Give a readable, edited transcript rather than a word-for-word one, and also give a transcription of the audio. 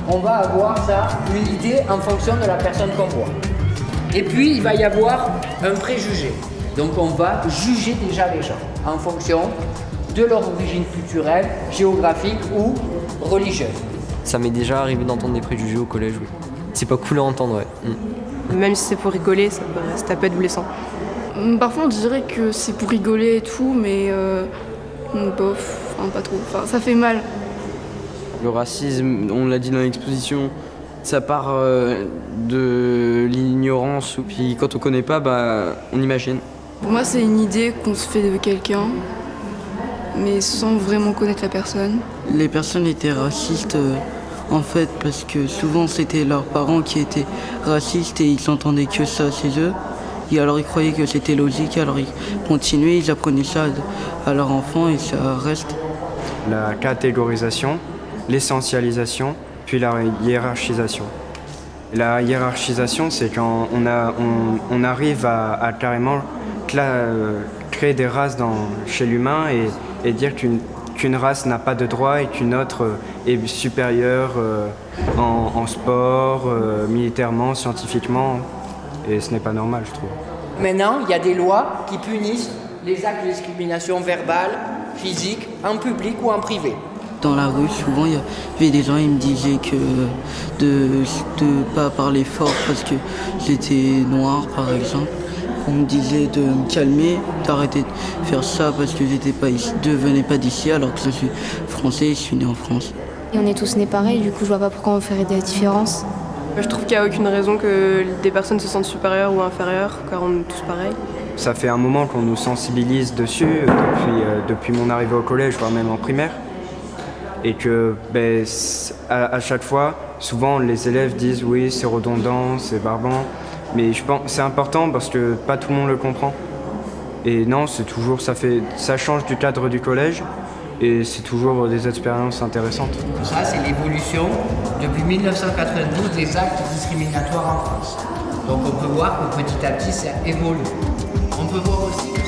on va avoir ça, une idée en fonction de la personne qu'on voit. Et puis, il va y avoir un préjugé. Donc, on va juger déjà les gens en fonction de leur origine culturelle, géographique ou religieuse. Ça m'est déjà arrivé d'entendre des préjugés au collège, oui. C'est pas cool à entendre, ouais. Même si c'est pour rigoler, ça peut être blessant. Parfois on dirait que c'est pour rigoler et tout, mais bof, enfin, pas trop. Enfin, ça fait mal. Le racisme, on l'a dit dans l'exposition, ça part de l'ignorance, ou puis quand on connaît pas, on imagine. Pour moi c'est une idée qu'on se fait de quelqu'un, mais sans vraiment connaître la personne. Les personnes étaient racistes en fait parce que souvent c'était leurs parents qui étaient racistes et ils entendaient que ça chez eux. Et alors ils croyaient que c'était logique, alors ils continuaient, ils apprenaient ça à leurs enfants et ça reste. La catégorisation, l'essentialisation, puis la hiérarchisation. La hiérarchisation, c'est quand on arrive à carrément créer des races chez l'humain et dire qu'une race n'a pas de droit et qu'une autre est supérieure en sport, militairement, scientifiquement. Et ce n'est pas normal, je trouve. Maintenant, il y a des lois qui punissent les actes de discrimination verbale, physique, en public ou en privé. Dans la rue, souvent, il y avait des gens qui me disaient que de pas parler fort parce que j'étais noir, par exemple. On me disait de me calmer, d'arrêter de faire ça parce que je venais pas d'ici alors que je suis français, je suis né en France. Et on est tous nés pareils, du coup je vois pas pourquoi on ferait des différences. Je trouve qu'il n'y a aucune raison que des personnes se sentent supérieures ou inférieures, car on est tous pareils. Ça fait un moment qu'on nous sensibilise dessus, depuis mon arrivée au collège, voire même en primaire. Et que à chaque fois, souvent les élèves disent oui, c'est redondant, c'est barbant. Mais je pense que c'est important parce que pas tout le monde le comprend. Et non, ça change du cadre du collège et c'est toujours des expériences intéressantes. Ça, c'est l'évolution depuis 1992 des actes discriminatoires en France. Donc on peut voir que petit à petit, ça évolue. On peut voir aussi que